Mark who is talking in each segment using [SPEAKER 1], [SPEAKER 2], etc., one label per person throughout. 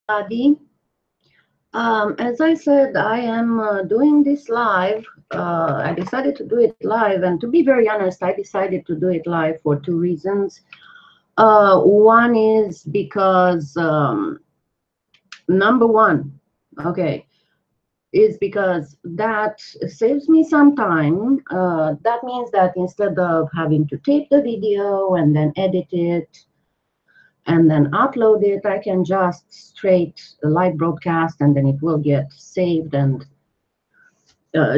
[SPEAKER 1] Adi. As I said, I am doing this live. I decided to do it live, and to be very honest, I decided to do it live for two reasons. One is because number one, okay, is because that saves me some time. That means that instead of having to tape the video and then edit it and then upload it, I can just straight live broadcast and then it will get saved and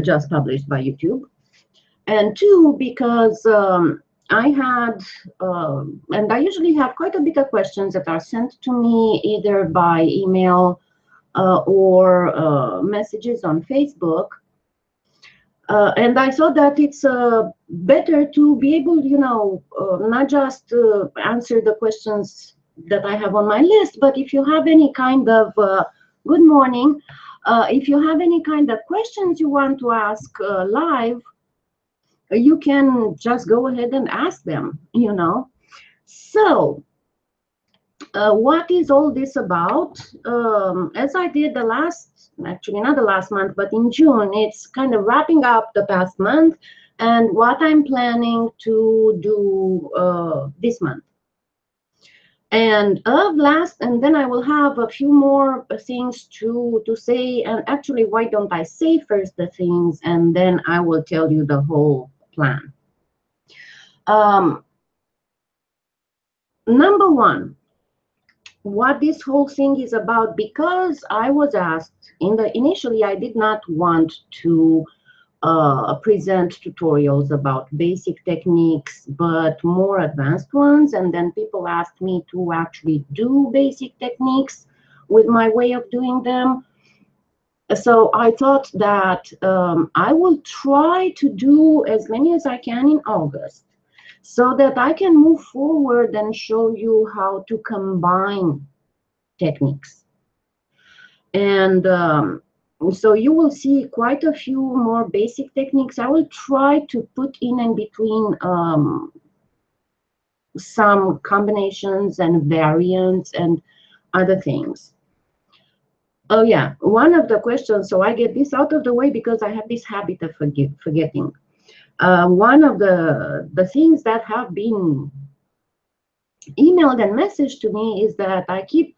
[SPEAKER 1] just published by YouTube. And two, because I had, and I usually have quite a bit of questions that are sent to me either by email or messages on Facebook. And I thought that it's better to be able, not just answer the questions that I have on my list, but if you have any kind of good morning, if you have any kind of questions you want to ask live, you can just go ahead and ask them. So, what is all this about? As I did actually not the last month, but in June, it's kind of wrapping up the past month and what I'm planning to do this month. And then I will have a few more things to say. And actually, why don't I say first the things and then I will tell you the whole plan. Number one, what this whole thing is about, because I was asked initially, I did not want to present tutorials about basic techniques, but more advanced ones. And then people asked me to actually do basic techniques with my way of doing them. So I thought that I will try to do as many as I can in August, so that I can move forward and show you how to combine techniques. And so you will see quite a few more basic techniques. I will try to put in between some combinations and variants and other things. Oh yeah, one of the questions, so I get this out of the way because I have this habit of forgetting. One of the things that have been emailed and messaged to me is that I keep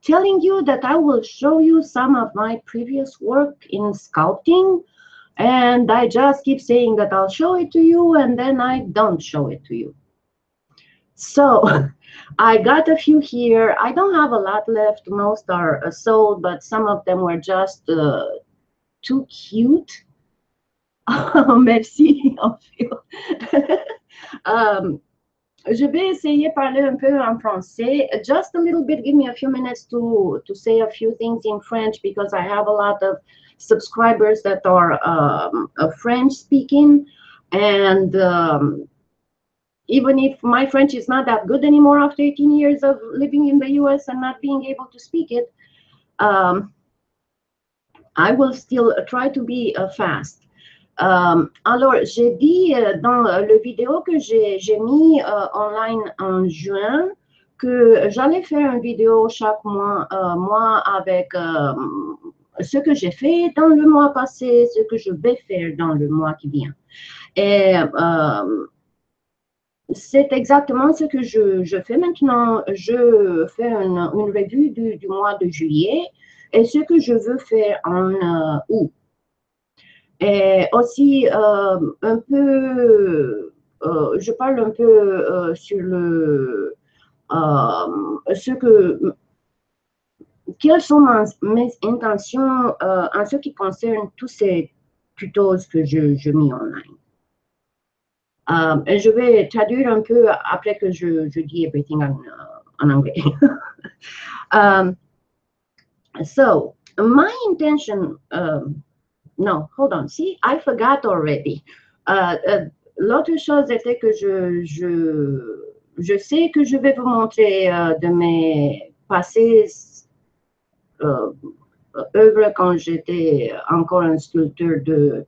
[SPEAKER 1] telling you that I will show you some of my previous work in sculpting, and I just keep saying that I'll show it to you, and then I don't show it to you. So I got a few here. I don't have a lot left. Most are sold, but some of them were just too cute. Merci. Je vais essayer de parler un peu en français. Just a little bit, give me a few minutes to say a few things in French, because I have a lot of subscribers that are French speaking. And even if my French is not that good anymore after 18 years of living in the US and not being able to speak it, I will still try to be fast. Alors, j'ai dit dans le vidéo que j'ai mis online en juin que j'allais faire une vidéo chaque mois, avec ce que j'ai fait dans le mois passé, ce que je vais faire dans le mois qui vient. Et c'est exactement ce que je fais maintenant. Je fais une revue du mois de juillet et ce que je veux faire en août. Et aussi, un peu, je parle un peu sur quelles sont mes intentions en ce qui concerne tous ces tutos que je mets online. Et je vais traduire un peu après que je dis everything en anglais. So, my intention, no, hold on. See, I forgot already. L'autre chose était que je sais que je vais vous montrer de mes passées œuvres quand j'étais encore un sculpteur de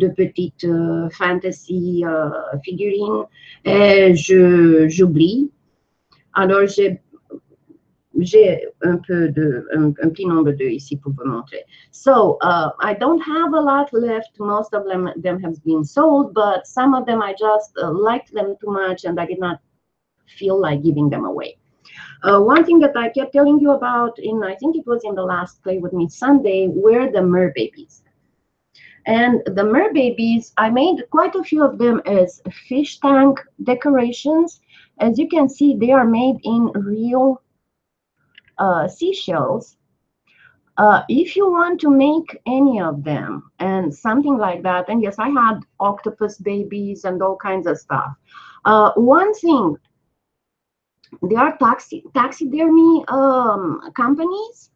[SPEAKER 1] petites fantasy figurines. Et j'oublie. Alors, j'ai un petit nombre d'œufs ici pour vous montrer. So I don't have a lot left. Most of them have been sold, but some of them I just liked them too much and I did not feel like giving them away. One thing that I kept telling you about I think it was in the last Play With Me Sunday, were the mer babies. And the mer babies, I made quite a few of them as fish tank decorations. As you can see, they are made in real seashells. If you want to make any of them and something like that, and yes, I had octopus babies and all kinds of stuff. One thing, there are taxidermy companies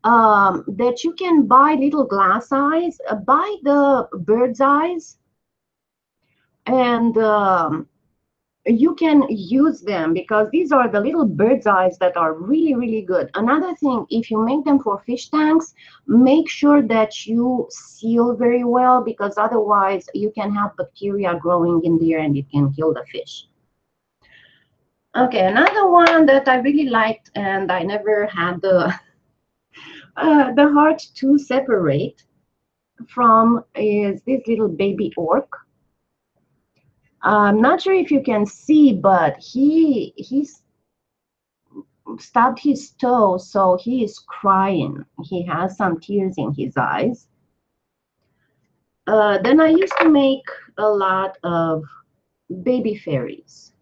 [SPEAKER 1] that you can buy little glass eyes, buy the bird's eyes, and you can use them because these are the little bird's eyes that are really, really good. Another thing, if you make them for fish tanks, make sure that you seal very well, because otherwise you can have bacteria growing in there and it can kill the fish. Okay, another one that I really liked and I never had the heart to separate from is this little baby orc. I'm not sure if you can see, but he's stabbed his toe, so he is crying. He has some tears in his eyes. Then I used to make a lot of baby fairies,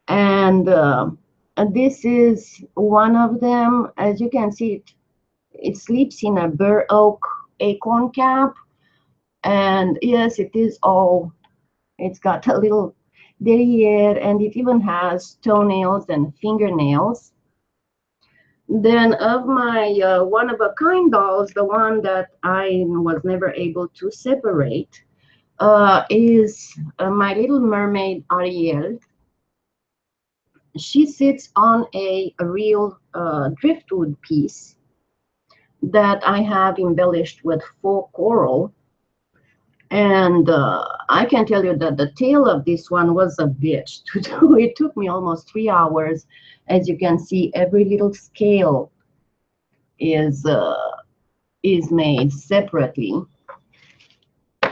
[SPEAKER 1] and this is one of them. As you can see, it sleeps in a bur oak acorn cap, and yes, it is all. It's got a little derriere, and it even has toenails and fingernails. Then of my one-of-a-kind dolls, the one that I was never able to separate is my little mermaid Ariel. She sits on a real driftwood piece that I have embellished with faux coral. And I can tell you that the tail of this one was a bitch to do. It took me almost 3 hours. As you can see, every little scale is made separately.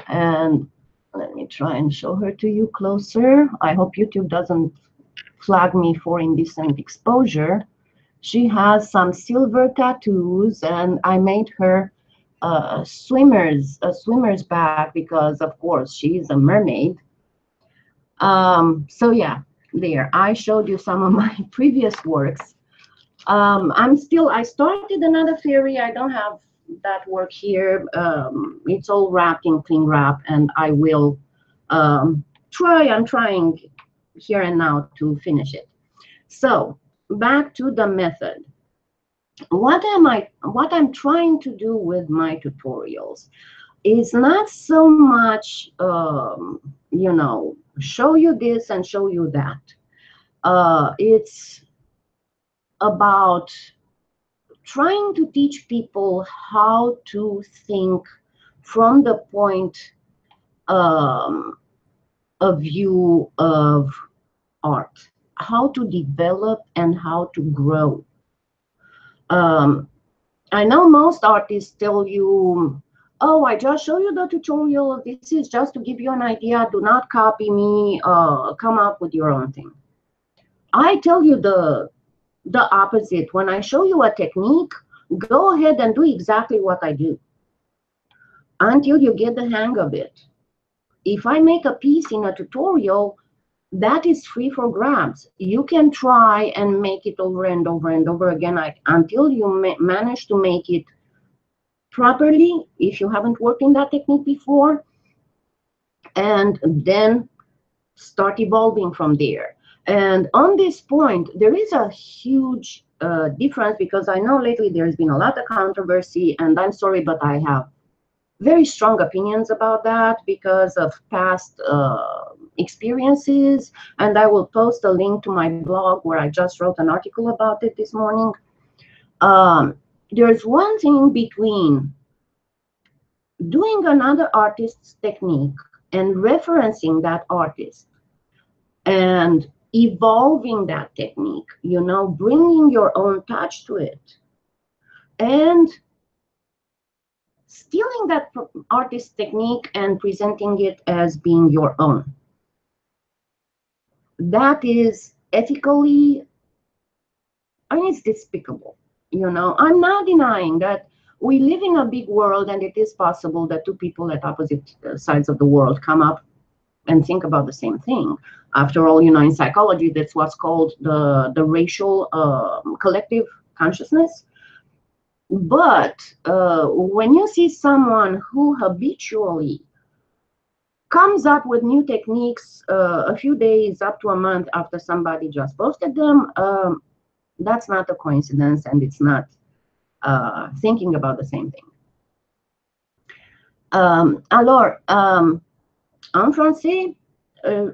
[SPEAKER 1] And let me try and show her to you closer. I hope YouTube doesn't flag me for indecent exposure. She has some silver tattoos, and I made her a swimmer's bag because, of course, she is a mermaid. So yeah, there. I showed you some of my previous works. I started another fairy. I don't have that work here. It's all wrapped in cling wrap, and I will I'm trying here and now to finish it. So back to the method. What I'm trying to do with my tutorials is not so much, show you this and show you that. It's about trying to teach people how to think from the point of view of art, how to develop and how to grow. I know most artists tell you, oh, I just show you the tutorial. This is just to give you an idea. Do not copy me. Come up with your own thing. I tell you the opposite. When I show you a technique, go ahead and do exactly what I do until you get the hang of it. If I make a piece in a tutorial, that is free for grabs. You can try and make it over and over and over again until you manage to make it properly, if you haven't worked in that technique before, and then start evolving from there. And on this point, there is a huge difference, because I know lately there's been a lot of controversy, and I'm sorry, but I have very strong opinions about that because of past experiences, and I will post a link to my blog where I just wrote an article about it this morning. There's one thing between doing another artist's technique and referencing that artist and evolving that technique, you know, bringing your own touch to it, and stealing that artist technique and presenting it as being your own. That is ethically, I mean, it's despicable. You know, I'm not denying that we live in a big world, and it is possible that two people at opposite sides of the world come up and think about the same thing. After all, you know, in psychology, that's what's called the racial collective consciousness. But when you see someone who habitually comes up with new techniques a few days up to a month after somebody just posted them, that's not a coincidence, and it's not thinking about the same thing. Alors, en français,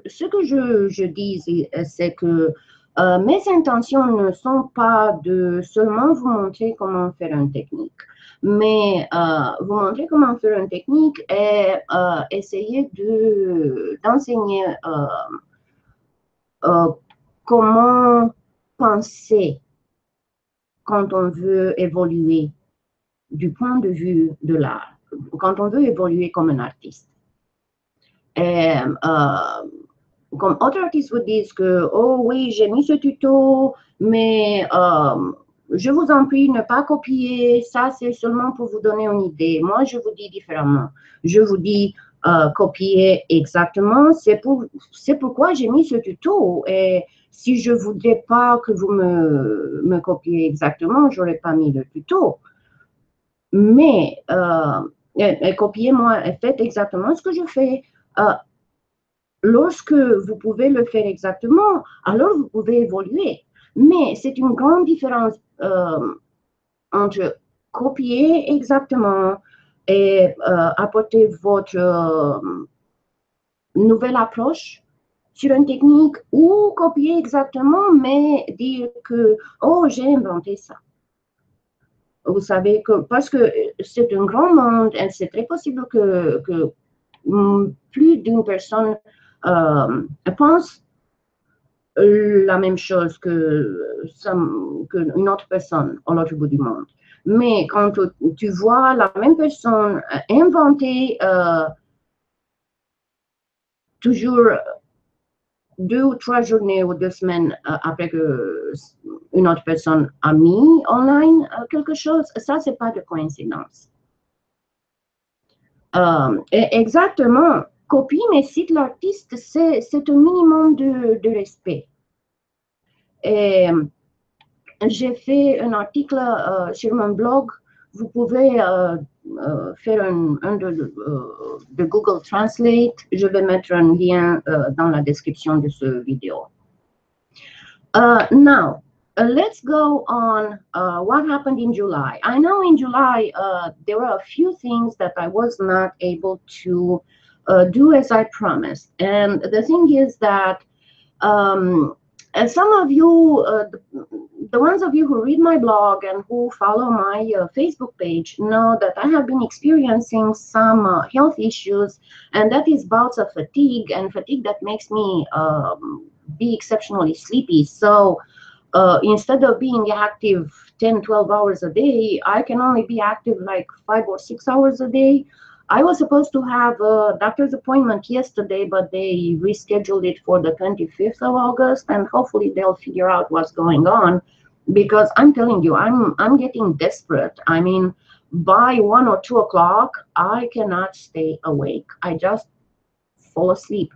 [SPEAKER 1] ce que je dis, c'est que mes intentions ne sont pas de seulement vous montrer comment faire une technique, mais vous montrer comment faire une technique et essayer d'enseigner comment penser quand on veut évoluer du point de vue de l'art, quand on veut évoluer comme un artiste. Et comme d'autres artistes vous disent que, oh oui, j'ai mis ce tuto, mais je vous en prie, ne pas copier, ça c'est seulement pour vous donner une idée. Moi, je vous dis différemment. Je vous dis copier exactement, c'est pourquoi j'ai mis ce tuto. Et si je ne voudrais pas que vous me copiez exactement, je n'aurais pas mis le tuto. Mais copiez-moi, faites exactement ce que je fais. Lorsque vous pouvez le faire exactement, alors vous pouvez évoluer. Mais c'est une grande différence entre copier exactement et apporter votre nouvelle approche sur une technique, ou copier exactement, mais dire que, oh, j'ai inventé ça. Vous savez que, parce que c'est un grand monde, et c'est très possible que plus d'une personne pense la même chose qu'une autre personne à l'autre bout du monde. Mais quand tu vois la même personne inventer toujours 2 ou 3 journées ou 2 semaines après que une autre personne a mis online quelque chose, ça, c'est pas de coïncidence. Exactement. Copie mais cite l'artiste, c'est un minimum de respect. Et j'ai fait un article sur mon blog. Vous pouvez faire un de Google Translate. Je vais mettre un lien dans la description de ce vidéo. Now, let's go on what happened in July. I know in July there were a few things that I was not able to do as I promised. And the thing is that some of you, the ones of you who read my blog and who follow my Facebook page know that I have been experiencing some health issues, and that is bouts of fatigue, and fatigue that makes me be exceptionally sleepy. So instead of being active 10, 12 hours a day, I can only be active like 5 or 6 hours a day. I was supposed to have a doctor's appointment yesterday, but they rescheduled it for the 25th of August, and hopefully they'll figure out what's going on, because I'm telling you, I'm getting desperate. I mean, by 1 or 2 o'clock, I cannot stay awake. I just fall asleep.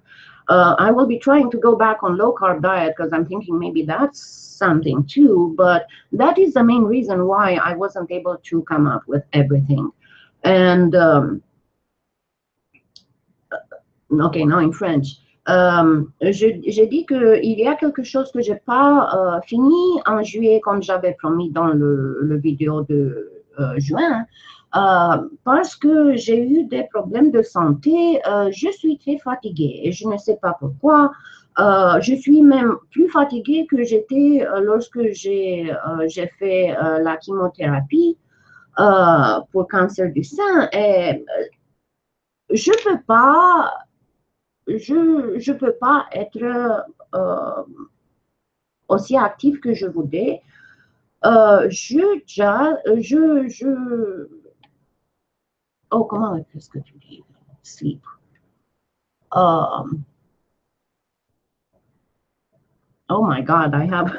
[SPEAKER 1] I will be trying to go back on low-carb diet because I'm thinking maybe that's something too, but that is the main reason why I wasn't able to come up with everything. And okay, now in French. J'ai dit qu'il y a quelque chose que j'ai pas fini en juillet comme j'avais promis dans le vidéo de juin, parce que j'ai eu des problèmes de santé. Je suis très fatiguée et je ne sais pas pourquoi. Je suis même plus fatiguée que j'étais lorsque j'ai fait la chimiothérapie pour cancer du sein, et je peux pas être aussi actif que je voudrais, oh, comment est-ce que tu dis? Sleep. Um, oh my God, I have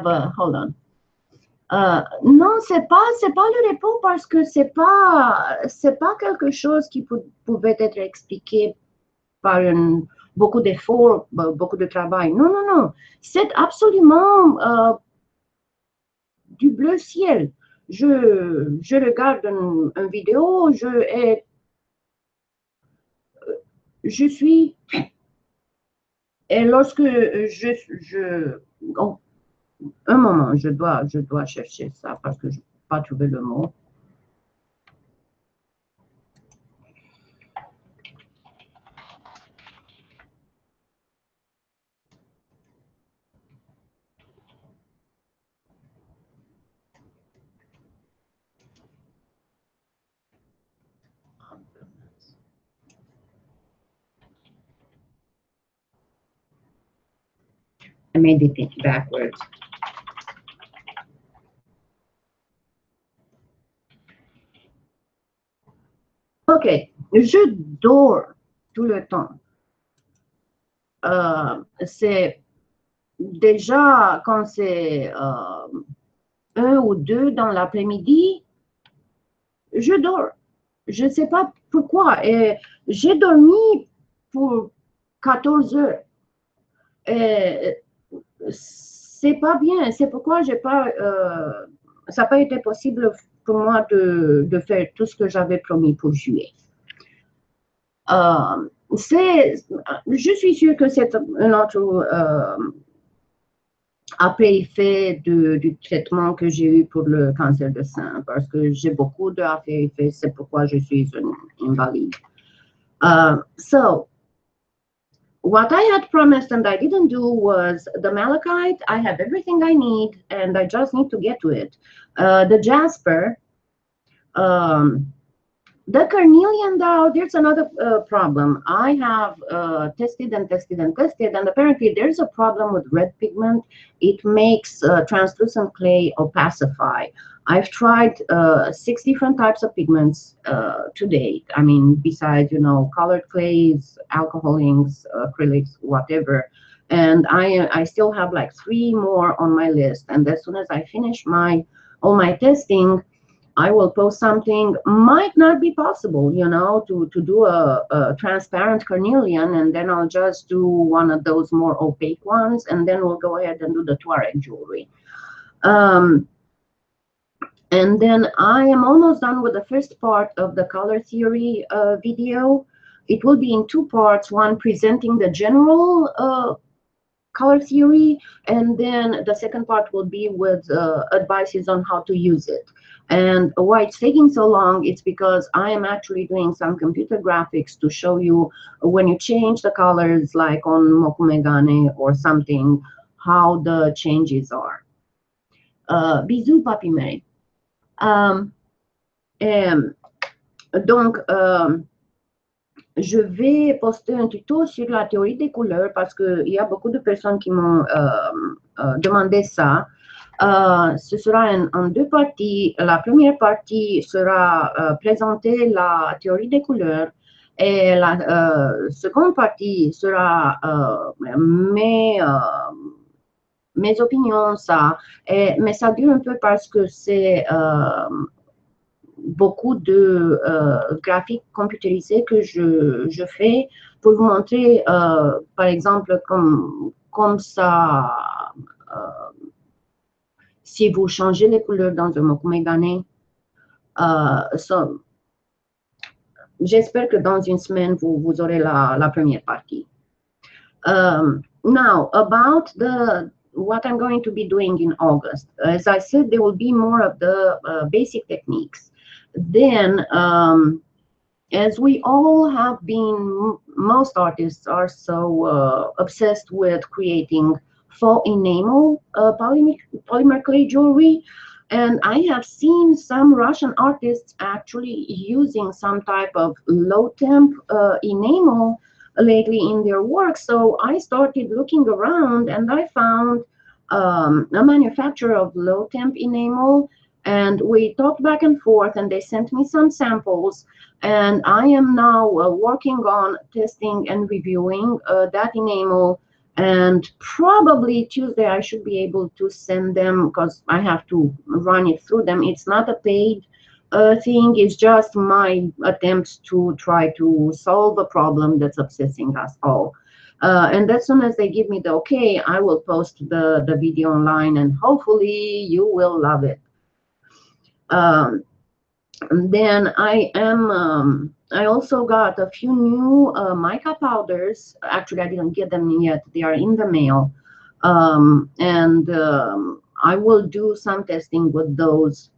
[SPEAKER 1] a, hold on. Non, c'est pas le repos parce que c'est pas quelque chose qui pouvait être expliqué par beaucoup d'efforts, beaucoup de travail. Non, non, non. C'est absolument du bleu ciel. Je regarde une vidéo, je suis, et lorsque oh, un moment, je dois chercher ça parce que je n'ai pas trouvé le mot. I made it backwards. Ok, je dors tout le temps. C'est déjà quand c'est 1 ou 2 dans l'après-midi, je dors. Je ne sais pas pourquoi. Et j'ai dormi pour 14 heures. Et c'est pas bien. C'est pourquoi ça n'a pas été possible pour moi de faire tout ce que j'avais promis pour juillet. Je suis sûre que c'est un autre après-effet du traitement que j'ai eu pour le cancer de sein, parce que j'ai beaucoup d'after-effets, c'est pourquoi je suis une invalide. So, what I had promised and I didn't do was the malachite. I have everything I need, and I just need to get to it. The jasper, the carnelian, though, there's another problem. I have tested and tested and tested, and apparently there's a problem with red pigment. It makes translucent clay opacify. I've tried 6 different types of pigments to date. I mean, besides, colored clays, alcohol inks, acrylics, whatever. And I still have like 3 more on my list. And as soon as I finish all my testing, I will post something. Might not be possible, to do a transparent carnelian, and then I'll just do one of those more opaque ones, and then we'll go ahead and do the Tuareg jewelry. And then I am almost done with the first part of the color theory video. It will be in 2 parts, one presenting the general color theory, and then the second part will be with advices on how to use it. And why it's taking so long, it's because I am actually doing some computer graphics to show you when you change the colors, like on Mokumegane or something, how the changes are. Bisous, Papi May. Donc, je vais poster un tuto sur la théorie des couleurs parce qu'il y a beaucoup de personnes qui m'ont demandé ça. Ce sera en 2 parties. La première partie sera présenter la théorie des couleurs et la seconde partie sera mes opinions, ça. Mais ça dure un peu parce que c'est beaucoup de graphiques computérisés que je fais pour vous montrer, par exemple, comme ça, si vous changez les couleurs dans un Mokumegane, j'espère que dans une semaine, vous aurez la première partie. Now, about what I'm going to be doing in August. As I said, there will be more of the basic techniques. Then, as we all have been, most artists are so obsessed with creating faux enamel polymer clay jewelry. And I have seen some Russian artists actually using some type of low temp enamel lately in their work. So I started looking around and I found a manufacturer of low temp enamel, and we talked back and forth, and they sent me some samples, and I am now working on testing and reviewing that enamel, and probably Tuesday I should be able to send them, because I have to run it through them. It's not a paid thing, it's just my attempt to try to solve a problem that's obsessing us all. And as soon as they give me the okay, I will post the video online, and hopefully you will love it. Then I also got a few new mica powders. Actually, I didn't get them yet. They are in the mail. I will do some testing with those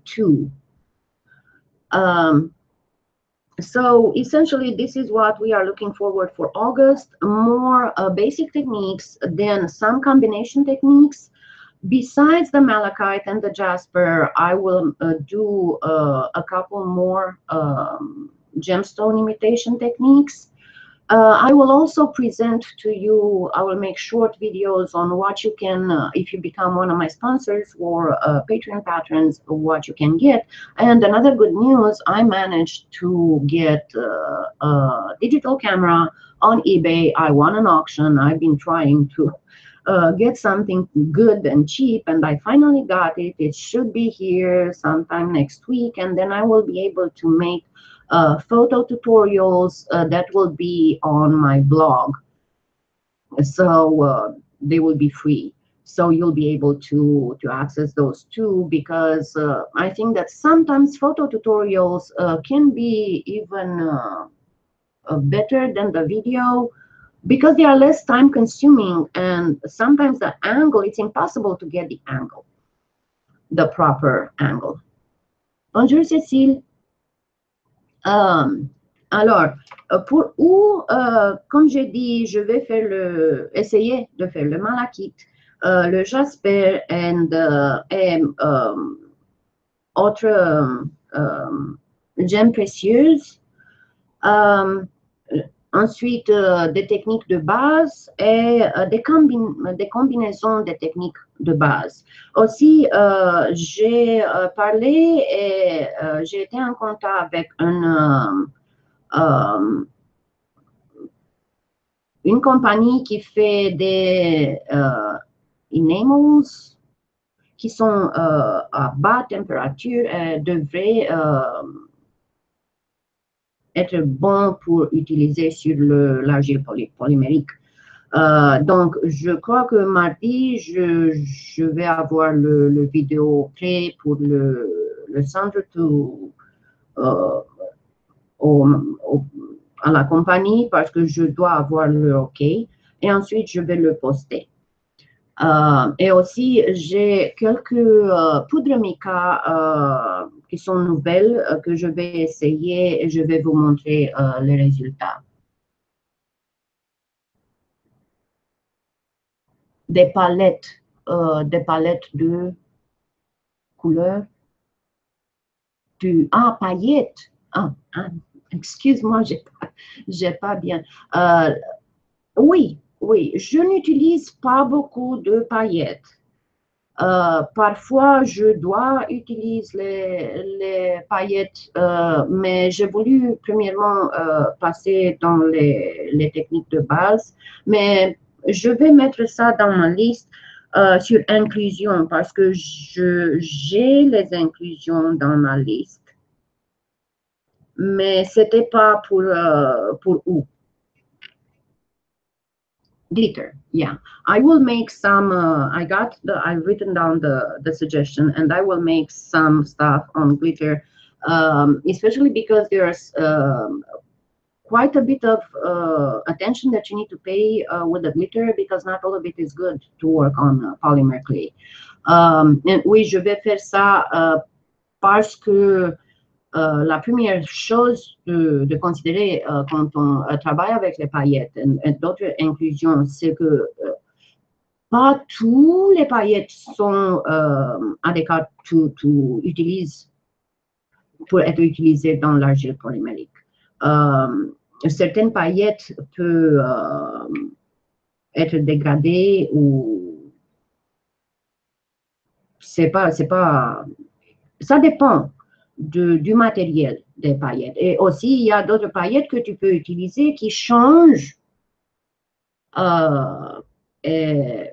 [SPEAKER 1] too. So essentially, this is what we are looking forward for August. More basic techniques, then some combination techniques. Besides the malachite and the jasper, I will do a couple more gemstone imitation techniques. I will also present to you, I will make short videos on what you can, if you become one of my sponsors or Patreon patrons, what you can get. And another good news, I managed to get a digital camera on eBay. I won an auction. I've been trying to get something good and cheap, and I finally got it. It should be here sometime next week, and then I will be able to make photo tutorials that will be on my blog. So they will be free. So you'll be able to access those too, because I think that sometimes photo tutorials can be even better than the video, because they are less time consuming, and sometimes the angle, it's impossible to get the angle, the proper angle. Bonjour Cécile. Alors, pour où, comme j'ai dit, je vais faire essayer de faire le malachite, le jasper et autres gemmes précieuses. Ensuite, des techniques de base et des combinaisons de techniques de base. Aussi, j'ai parlé et j'ai été en contact avec une compagnie qui fait des enamels qui sont à basse température et devraient être bon pour utiliser sur l'argile polymérique. Donc, je crois que mardi, je vais avoir le vidéo prêt pour le centre à la compagnie, parce que je dois avoir le OK. Et ensuite, je vais le poster. Et aussi, j'ai quelques poudres mica qui sont nouvelles que je vais essayer et je vais vous montrer les résultats. Des palettes de couleurs. Paillettes. Excuse-moi, j'ai pas bien. Oui, je n'utilise pas beaucoup de paillettes. Parfois, je dois utiliser les paillettes, mais j'ai voulu premièrement passer dans les techniques de base, mais je vais mettre ça dans ma liste sur inclusion, parce que j'ai les inclusions dans ma liste, mais c'était pas pour où. Glitter, yeah. I will make some, I've written down the suggestion, and I will make some stuff on glitter, especially because there's quite a bit of attention that you need to pay with the glitter, because not all of it is good to work on polymer clay. Et oui, je vais faire ça parce que la première chose de considérer quand on travaille avec les paillettes et d'autres inclusions, c'est que pas tous les paillettes sont adéquates pour être utilisées dans l'argile polymérique. Certaines paillettes peuvent être dégradées ou c'est pas, ça dépend du matériel des paillettes. Et aussi, il y a d'autres paillettes que tu peux utiliser qui changent et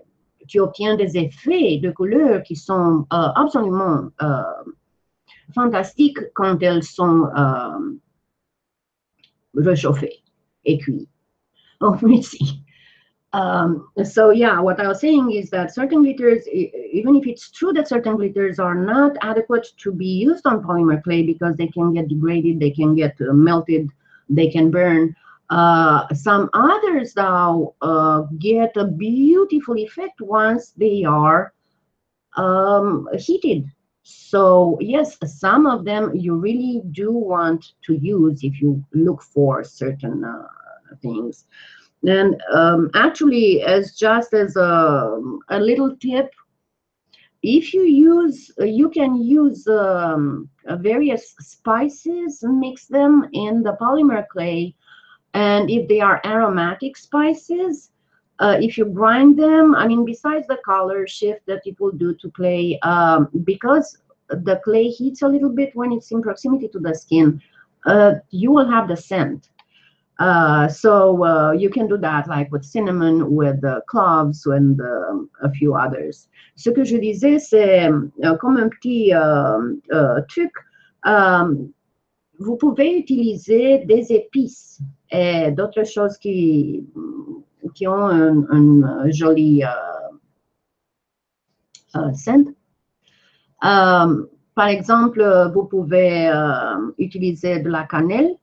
[SPEAKER 1] tu obtiens des effets de couleurs qui sont absolument fantastiques quand elles sont réchauffées et cuites. Oh, merci. So yeah, what I was saying is that certain glitters, even if it's true that certain glitters are not adequate to be used on polymer clay because they can get degraded, they can get melted, they can burn. Some others, though, get a beautiful effect once they are heated. So yes, some of them you really do want to use if you look for certain things. And actually, as just as a little tip, if you use, you can use various spices, mix them in the polymer clay, and if they are aromatic spices, if you grind them, I mean, besides the color shift that it will do to clay, because the clay heats a little bit when it's in proximity to the skin, you will have the scent. So you can do that like with cinnamon, with cloves, and a few others. Ce que je disais, c'est comme un petit truc. Vous pouvez utiliser des épices et d'autres choses qui ont un joli scent. Par exemple, vous pouvez utiliser de la cannelle.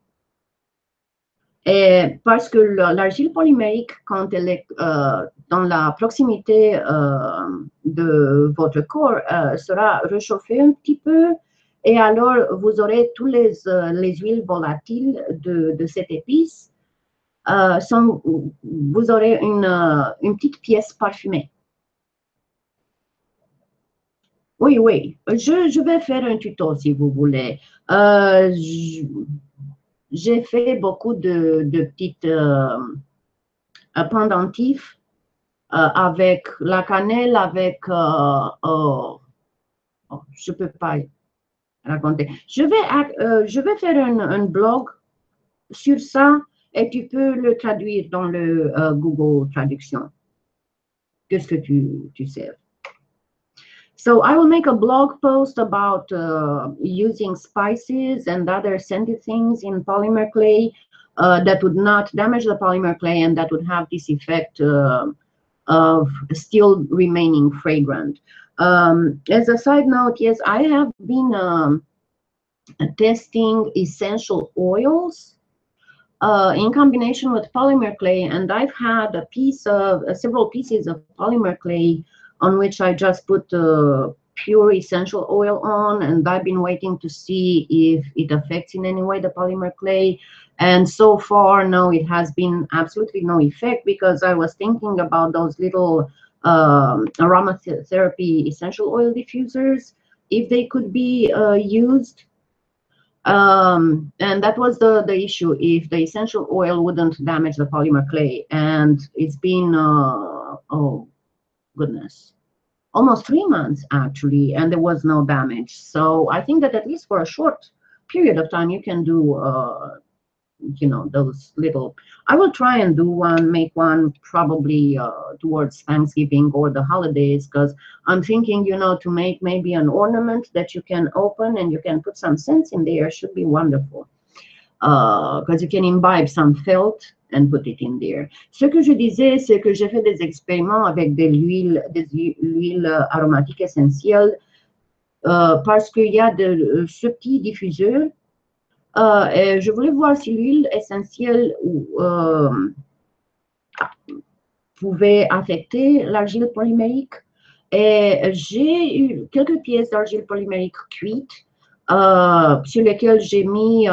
[SPEAKER 1] Et parce que l'argile polymérique, quand elle est dans la proximité de votre corps, sera réchauffée un petit peu. Et alors, vous aurez tous les huiles volatiles de cette épice. Vous aurez une petite pièce parfumée. Oui, oui. Je vais faire un tuto si vous voulez. J'ai fait beaucoup de petites pendentifs avec la cannelle, avec... oh, je ne peux pas raconter. Je vais faire un blog sur ça et tu peux le traduire dans le Google Traduction. Qu'est-ce que tu sais? So I will make a blog post about using spices and other scented things in polymer clay that would not damage the polymer clay and that would have this effect of still remaining fragrant. As a side note, yes, I have been testing essential oils in combination with polymer clay, and I've had a piece of several pieces of polymer clay on which I just put pure essential oil on, and I've been waiting to see if it affects in any way the polymer clay. And so far, no, it has been absolutely no effect, because I was thinking about those little aromatherapy essential oil diffusers, if they could be used. And that was the issue, if the essential oil wouldn't damage the polymer clay. And it's been, oh, goodness, almost 3 months actually, and there was no damage. So I think that at least for a short period of time you can do you know, those little, I will try and do one, make one probably towards Thanksgiving or the holidays, because I'm thinking, you know, to make maybe an ornament that you can open and you can put some scents in there should be wonderful, because you can imbibe some felt and put it in there. Ce que je disais, c'est que j'ai fait des expériments avec des huiles aromatiques essentielles parce qu'il y a ce petit diffuseur. Et je voulais voir si l'huile essentielle pouvait affecter l'argile polymérique. Et j'ai eu quelques pièces d'argile polymérique cuite sur lesquelles j'ai mis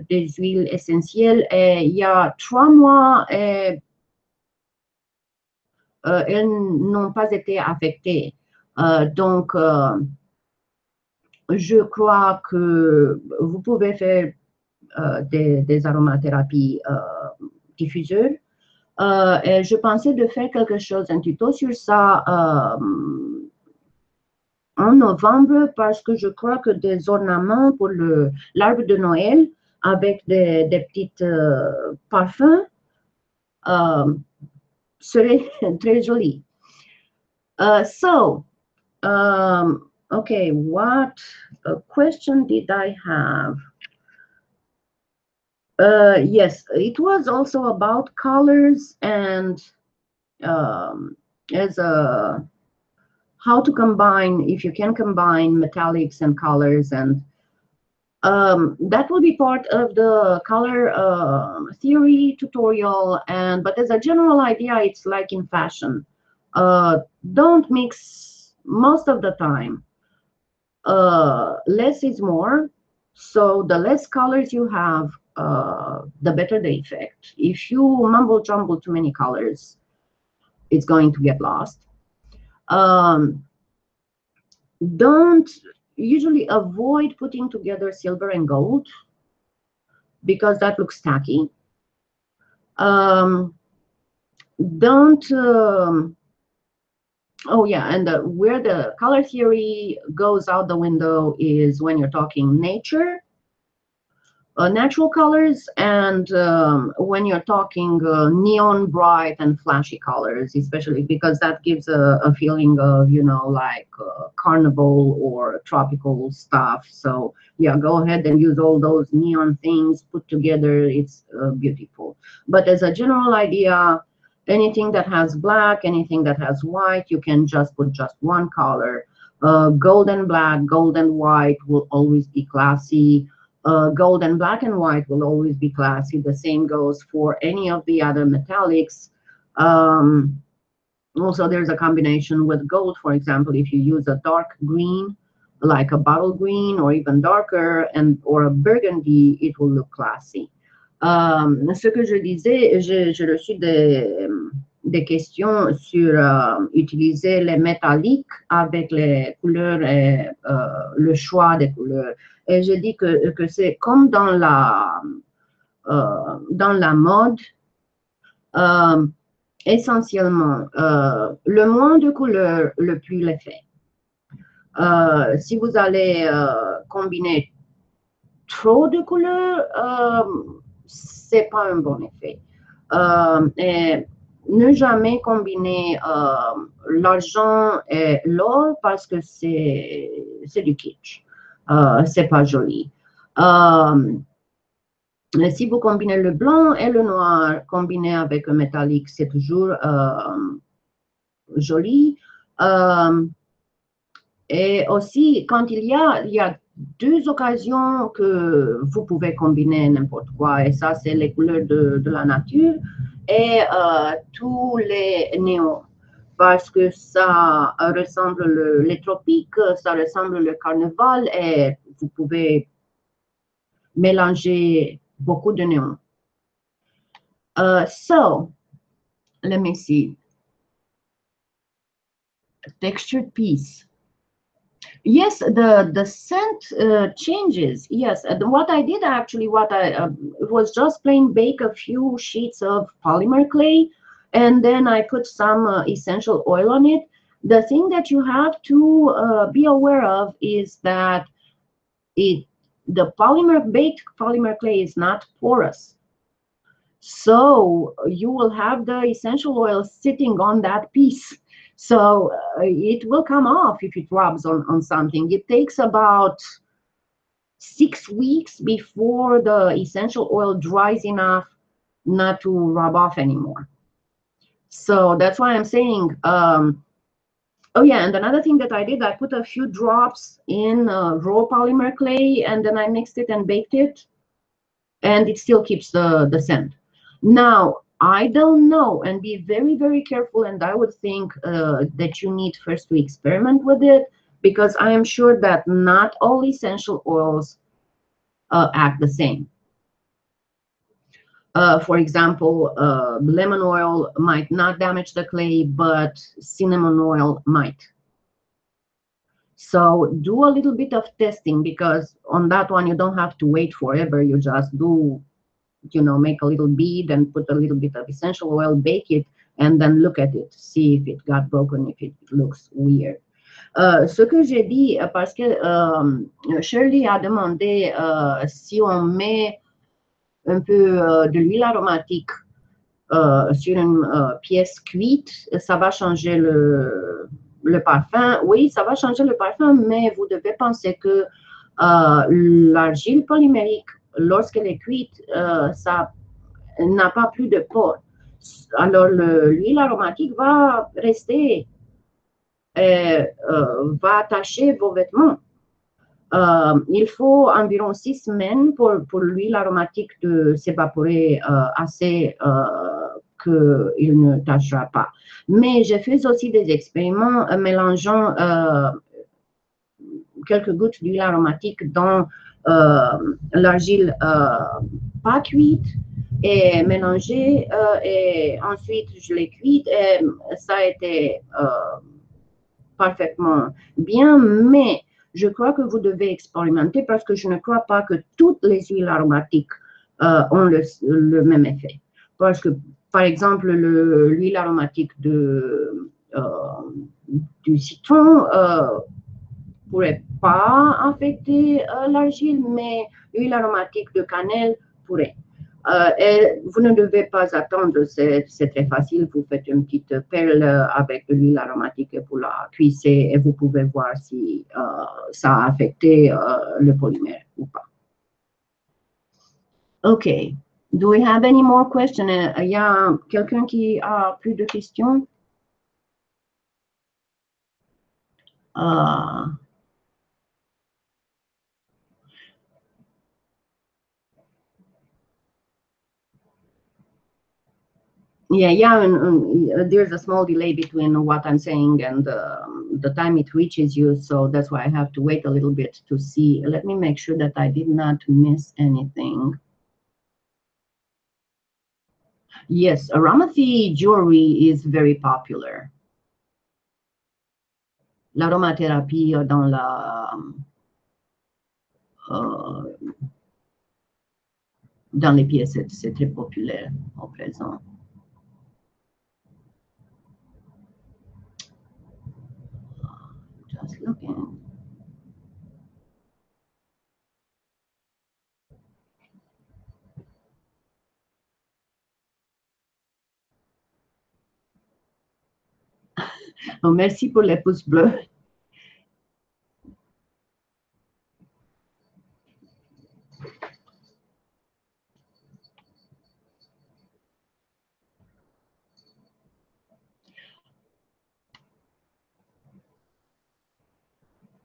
[SPEAKER 1] des huiles essentielles. Et il y a 3 mois, elles n'ont pas été affectées. Donc, je crois que vous pouvez faire des aromathérapies diffuseurs. Et je pensais de faire quelque chose, un tuto sur ça en novembre parce que je crois que des ornements pour l'arbre de Noël avec des petites parfums seraient très jolis. Okay, what question did I have? Yes, it was also about colors and as a how to combine, if you can combine metallics and colors, and that will be part of the color theory tutorial. And but as a general idea, it's like in fashion. Don't mix most of the time. Less is more. So the less colors you have, the better the effect. If you mumble jumble too many colors, it's going to get lost. Don't usually avoid putting together silver and gold because that looks tacky. Don't oh yeah, and where the color theory goes out the window is when you're talking nature, natural colors, and when you're talking neon bright and flashy colors, especially because that gives a feeling of, you know, like carnival or tropical stuff. So yeah, go ahead and use all those neon things put together. It's beautiful. But as a general idea, anything that has black, anything that has white, you can just put just one color. Gold and black, gold and white will always be classy. Gold and black and white will always be classy. The same goes for any of the other metallics. Also, there's a combination with gold. For example, if you use a dark green, like a bottle green, or even darker, and or a burgundy, it will look classy. Ce que je disais, j'ai reçu des questions sur utiliser les métalliques avec les couleurs et le choix des couleurs. Et je dis que c'est comme dans la mode, essentiellement, le moins de couleurs, le plus l'effet. Si vous allez combiner trop de couleurs, c'est pas un bon effet. Et ne jamais combiner l'argent et l'or parce que c'est du kitsch. C'est pas joli. Si vous combinez le blanc et le noir, combiné avec un métallique, c'est toujours joli. Et aussi, quand il y a deux occasions que vous pouvez combiner n'importe quoi, et ça, c'est les couleurs de la nature et tous les néons, parce que ça ressemble les tropiques, ça ressemble le carnaval, et vous pouvez mélanger beaucoup de néons. So, let me see. Textured piece. Yes, the scent changes. Yes, what I did actually, was just plain bake a few sheets of polymer clay, and then I put some essential oil on it. The thing that you have to be aware of is that the baked polymer clay is not porous. So you will have the essential oil sitting on that piece. So it will come off if it rubs on something. It takes about 6 weeks before the essential oil dries enough not to rub off anymore. So that's why I'm saying, oh yeah, and another thing that I did, I put a few drops in raw polymer clay, and then I mixed it and baked it, and it still keeps the scent. Now, I don't know, and be very, very careful, and I would think that you need first to experiment with it, because I am sure that not all essential oils act the same. For example, lemon oil might not damage the clay, but cinnamon oil might. So do a little bit of testing, because on that one, you don't have to wait forever. You just do, you know, make a little bead and put a little bit of essential oil, bake it, and then look at it, see if it got broken, if it looks weird. Ce que j'ai dit, parce que Shirley a demandé si on met un peu de l'huile aromatique sur une pièce cuite, ça va changer le parfum. Oui, ça va changer le parfum, mais vous devez penser que l'argile polymérique, lorsqu'elle est cuite, ça n'a pas plus de pores. Alors, l'huile aromatique va rester, va attacher vos vêtements. Il faut environ 6 semaines pour l'huile aromatique de s'évaporer assez qu'il ne tâchera pas. Mais j'ai fait aussi des expériments mélangeant quelques gouttes d'huile aromatique dans l'argile pas cuite et mélangée et ensuite je l'ai cuite et ça a été parfaitement bien, mais je crois que vous devez expérimenter parce que je ne crois pas que toutes les huiles aromatiques ont le même effet. Parce que, par exemple, l'huile aromatique du citron pourrait pas affecter l'argile, mais l'huile aromatique de cannelle pourrait. Et vous ne devez pas attendre, c'est très facile. Vous faites une petite perle avec de l'huile aromatique et vous la cuissez et vous pouvez voir si ça a affecté le polymère ou pas. OK. Do we have any more questions? Il y a quelqu'un qui a plus de questions? Yeah, there's a small delay between what I'm saying and the time it reaches you, so that's why I have to wait a little bit to see. Let me make sure that I did not miss anything. Yes, aromatherapy jewelry is very popular. L'aromathérapie dans les pièces, c'est très populaire au présent. Just looking. Oh, merci pour les pouces bleus.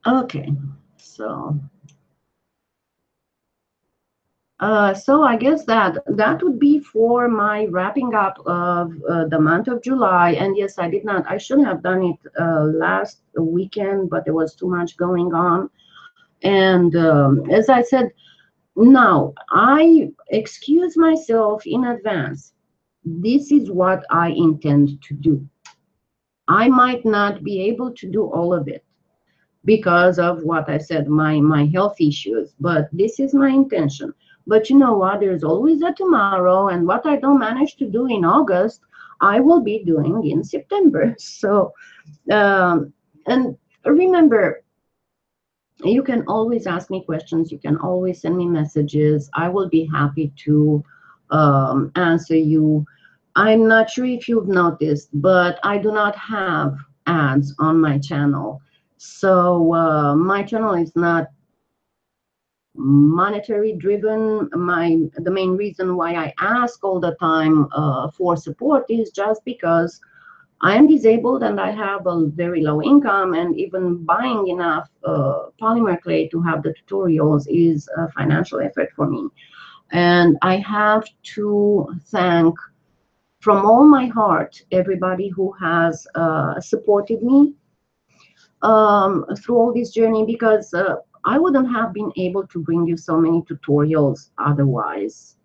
[SPEAKER 1] Okay, so I guess that would be for my wrapping up of the month of July. And yes, I should have done it last weekend, but there was too much going on. And as I said, now I excuse myself in advance. This is what I intend to do. I might not be able to do all of it because of what I said, my health issues, but this is my intention. But you know what? There's always a tomorrow, and what I don't manage to do in August, I will be doing in September. So, and remember, you can always ask me questions. You can always send me messages. I will be happy to answer you. I'm not sure if you've noticed, but I do not have ads on my channel. So my channel is not monetary driven. The main reason why I ask all the time for support is just because I am disabled and I have a very low income, and even buying enough polymer clay to have the tutorials is a financial effort for me. And I have to thank from all my heart everybody who has supported me through all this journey, because I wouldn't have been able to bring you so many tutorials otherwise.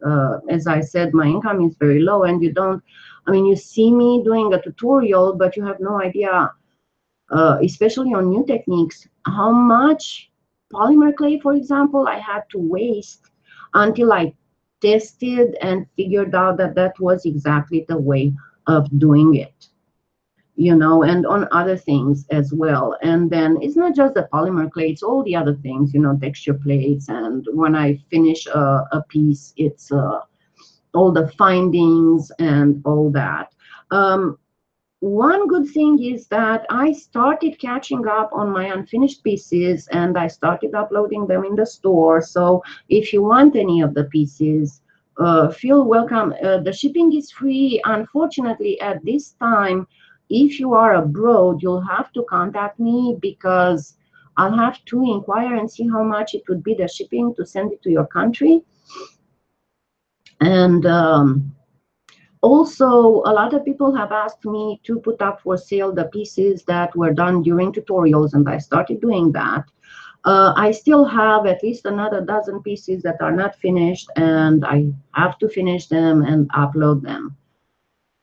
[SPEAKER 1] As I said, my income is very low, and you see me doing a tutorial, but you have no idea, especially on new techniques, how much polymer clay, for example, I had to waste until I tested and figured out that was exactly the way of doing it. you know, and on other things as well. And then it's not just the polymer clay, it's all the other things, you know, texture plates. And when I finish a piece, it's all the findings and all that. One good thing is that I started catching up on my unfinished pieces, and I started uploading them in the store. So if you want any of the pieces, feel welcome. The shipping is free. Unfortunately, at this time, if you are abroad, you'll have to contact me, because I'll have to inquire and see how much it would be the shipping to send it to your country. And also, a lot of people have asked me to put up for sale the pieces that were done during tutorials, and I started doing that. I still have at least another dozen pieces that are not finished, and I have to finish them and upload them.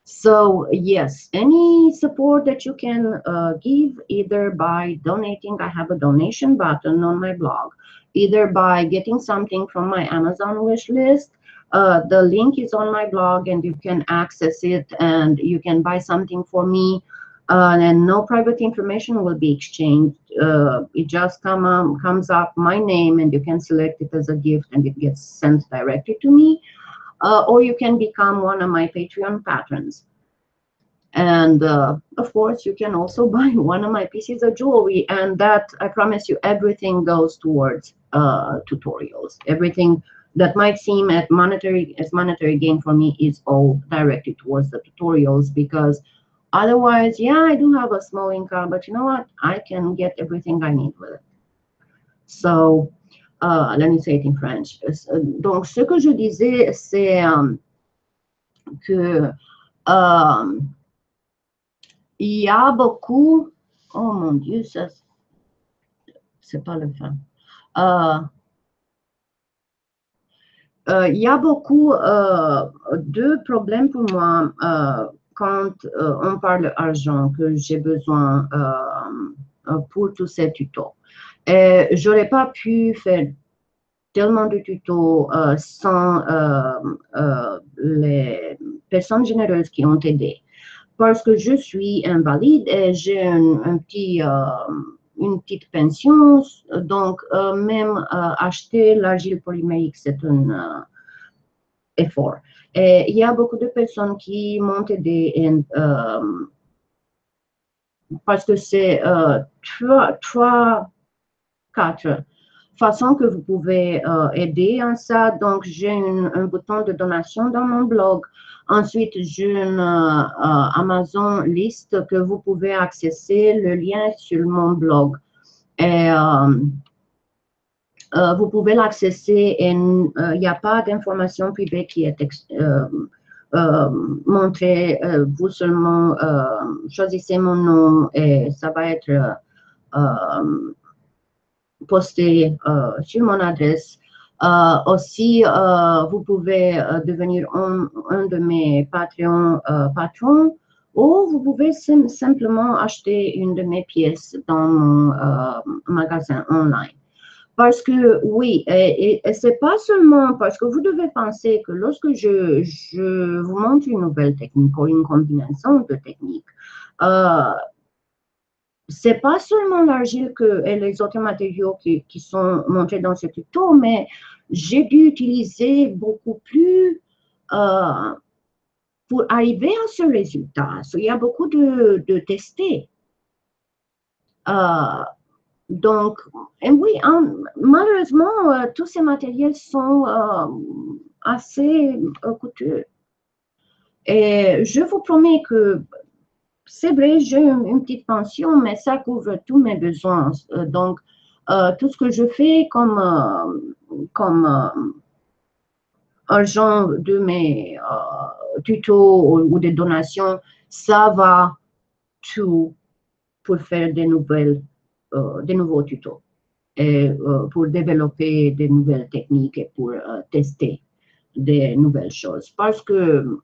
[SPEAKER 1] So yes, any support that you can give, either by donating, I have a donation button on my blog, either by getting something from my Amazon wish list. The link is on my blog, and you can access it, and you can buy something for me, and no private information will be exchanged. It just comes up my name, and you can select it as a gift, and it gets sent directly to me. Or you can become one of my Patreon patrons. And of course, you can also buy one of my pieces of jewelry, and that, I promise you, everything goes towards tutorials. Everything that might seem as monetary gain for me is all directed towards the tutorials, because otherwise, yeah, I do have a small income, but you know what? I can get everything I need with it. So, let me say it in French. Donc, ce que je disais, c'est que il y a beaucoup, oh mon Dieu, ça, c'est pas le fin. Il y a beaucoup de problèmes pour moi quand on parle argent, que j'ai besoin pour tous ces tutos. Et j'aurais pas pu faire tellement de tutos sans les personnes généreuses qui ont aidé. Parce que je suis invalide et j'ai une petite pension, donc même acheter l'argile polymérique, c'est un effort. Et il y a beaucoup de personnes qui m'ont aidé, parce que c'est 4 façons que vous pouvez aider en ça. Donc, j'ai un bouton de donation dans mon blog. Ensuite, j'ai une Amazon liste que vous pouvez accéder, le lien sur mon blog. Et vous pouvez l'accéder, et il n'y a pas d'information privée qui est montrée. Vous seulement choisissez mon nom et ça va être posté sur mon adresse. Aussi, vous pouvez devenir un de mes patrons, ou vous pouvez simplement acheter une de mes pièces dans mon magasin online. Parce que oui, et c'est pas seulement parce que vous devez penser que lorsque je vous montre une nouvelle technique ou une combinaison de techniques, c'est pas seulement l'argile et les autres matériaux qui sont montrés dans ce tuto, mais j'ai dû utiliser beaucoup plus pour arriver à ce résultat. Il y a beaucoup de tester. Donc, et oui, malheureusement, tous ces matériels sont assez coûteux. Et je vous promets que c'est vrai, j'ai une petite pension, mais ça couvre tous mes besoins. Donc, tout ce que je fais comme argent de mes tutos ou des donations, ça va tout pour faire des nouveaux tutos et pour développer des nouvelles techniques et pour tester des nouvelles choses. Parce que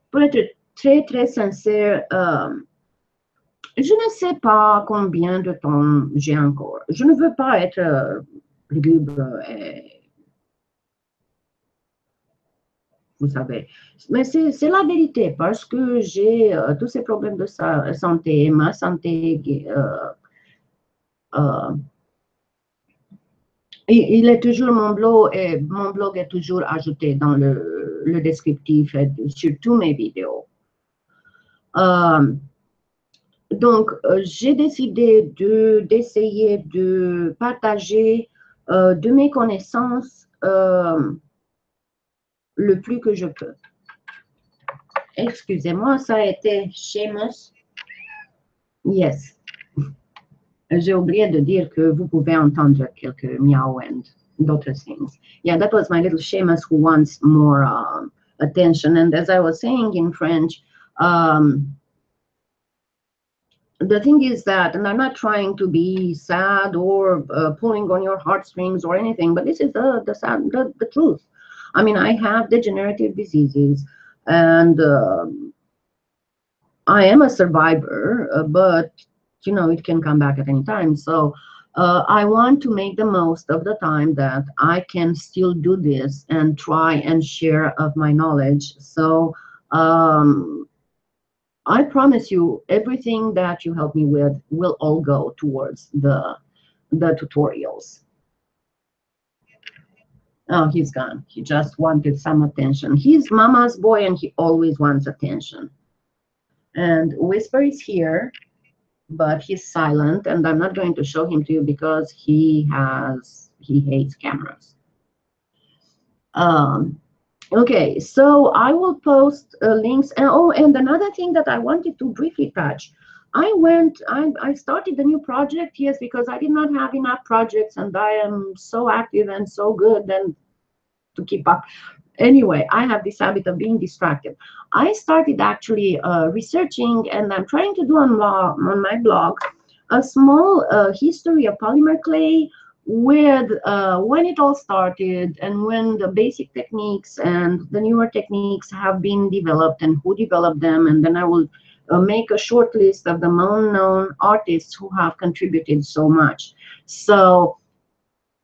[SPEAKER 1] pour être très, très sincère, je ne sais pas combien de temps j'ai encore. Je ne veux pas être libre et vous savez. Mais c'est la vérité parce que j'ai tous ces problèmes de santé, ma santé, il est toujours, mon blog est toujours ajouté dans le descriptif sur tous mes vidéos. Donc, j'ai décidé d'essayer de partager de mes connaissances le plus que je peux. Excusez-moi, ça a été Seamus. Yes. J'ai oublié de dire que vous pouvez entendre quelques miaou and d'autres things. Yeah, that was my little Seamus who wants more attention. And as I was saying in French, the thing is that, and I'm not trying to be sad or pulling on your heartstrings or anything, but this is the truth. I mean, I have degenerative diseases, and I am a survivor, but you know, it can come back at any time. So I want to make the most of the time that I can still do this and try and share of my knowledge. So I promise you, everything that you help me with will all go towards the tutorials. Oh, he's gone. He just wanted some attention. He's mama's boy and he always wants attention. And Whisper is here, but he's silent, and I'm not going to show him to you because he hates cameras. Okay, so I will post links. And another thing that I wanted to briefly touch. I started a new project, yes, because I did not have enough projects, and I am so active and so good and to keep up. Anyway, I have this habit of being distracted. I started actually researching, and I'm trying to do on my blog a small history of polymer clay with when it all started and when the basic techniques and the newer techniques have been developed and who developed them. And then I will make a short list of the unknown artists who have contributed so much. So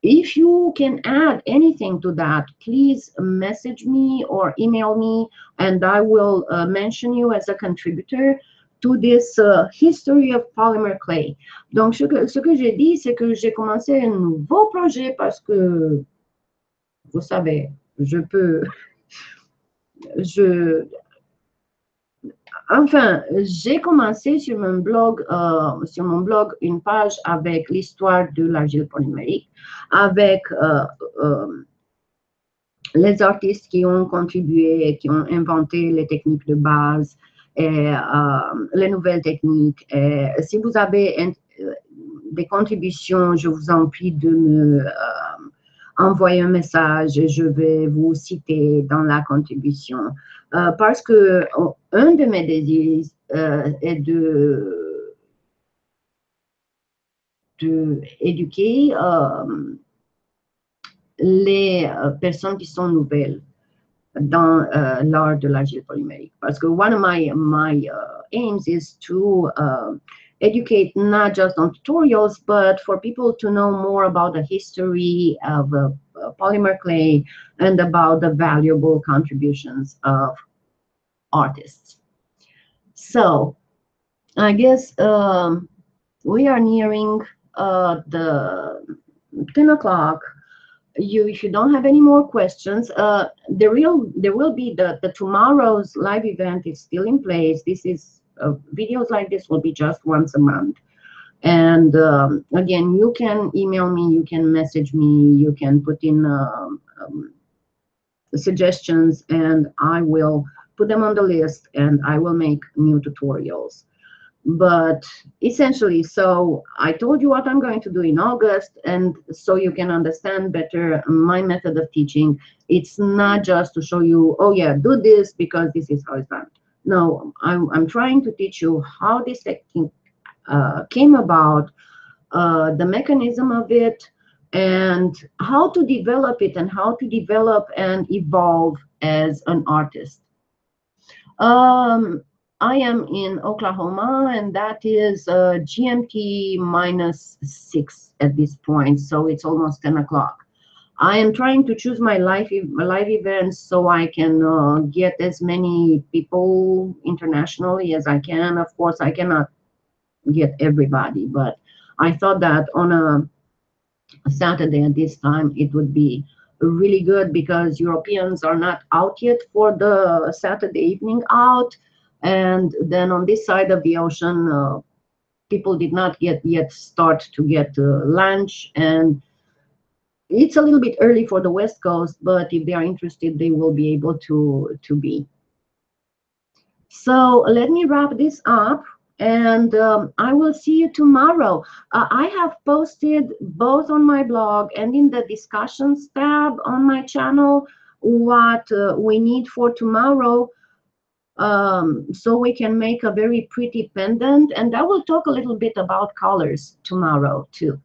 [SPEAKER 1] if you can add anything to that, please message me or email me, and I will mention you as a contributor to this history of polymer clay. Donc, ce que j'ai dit, c'est que j'ai commencé un nouveau projet parce que, vous savez, enfin, j'ai commencé sur mon blog une page avec l'histoire de l'argile polymérique, avec les artistes qui ont contribué, qui ont inventé les techniques de base et les nouvelles techniques. Et si vous avez des contributions, je vous en prie de me envoyer un message et je vais vous citer dans la contribution. Parce que un de mes désirs est de éduquer les personnes qui sont nouvelles dans l'art de l'argile polymérique. Parce que one of my aims is to educate not just on tutorials, but for people to know more about the history of polymer clay and about the valuable contributions of artists. So I guess we are nearing the 10 o'clock. If you don't have any more questions, there will be the tomorrow's live event is still in place. This is videos like this will be just once a month. And again, you can email me, you can message me, you can put in suggestions, and I will put them on the list, and I will make new tutorials. But essentially, so I told you what I'm going to do in August, and so you can understand better my method of teaching. It's not just to show you, oh yeah, do this because this is how it's done. No, I'm trying to teach you how this technique came about, the mechanism of it, and how to develop it, and how to develop and evolve as an artist. I am in Oklahoma, and that is GMT -6 at this point, so it's almost 10 o'clock. I am trying to choose my live events so I can get as many people internationally as I can. Of course, I cannot get everybody, but I thought that on a Saturday at this time it would be really good because Europeans are not out yet for the Saturday evening out, and then on this side of the ocean, people did not yet start to get lunch, and it's a little bit early for the West Coast, but if they are interested, they will be able to be. So let me wrap this up, and I will see you tomorrow. I have posted both on my blog and in the discussions tab on my channel what we need for tomorrow, so we can make a very pretty pendant, and I will talk a little bit about colors tomorrow too.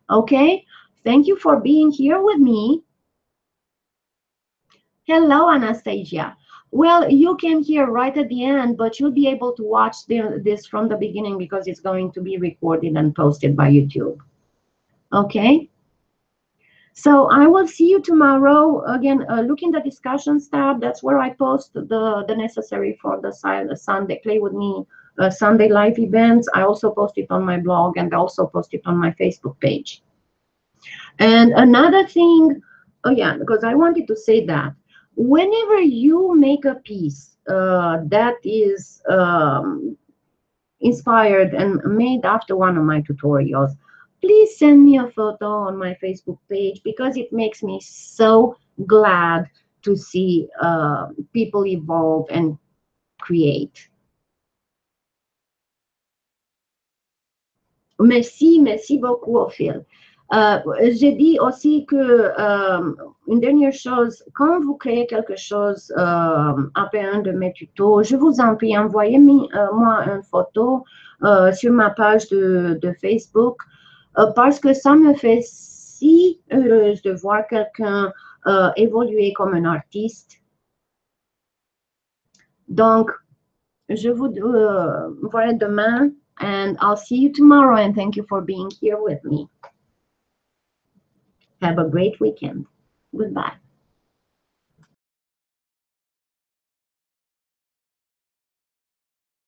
[SPEAKER 1] Okay, thank you for being here with me. Hello, Anastasia. Well, you came here right at the end, but you'll be able to watch this from the beginning because it's going to be recorded and posted by YouTube. Okay? So I will see you tomorrow. Again, look in the discussions tab. That's where I post the necessary for the Sunday Play With Me Sunday live events. I also post it on my blog and also post it on my Facebook page. And another thing, oh yeah, because I wanted to say that whenever you make a piece that is inspired and made after one of my tutorials, please send me a photo on my Facebook page because it makes me so glad to see people evolve and create. Merci beaucoup, Ophil. J'ai dit aussi que une dernière chose, quand vous créez quelque chose après un de mes tutos, je vous en prie, envoyez-moi une photo sur ma page de Facebook parce que ça me fait si heureuse de voir quelqu'un évoluer comme un artiste. Donc, je vous vois demain. And I'll see you tomorrow, and thank you for being here with me. Have a great weekend. Goodbye.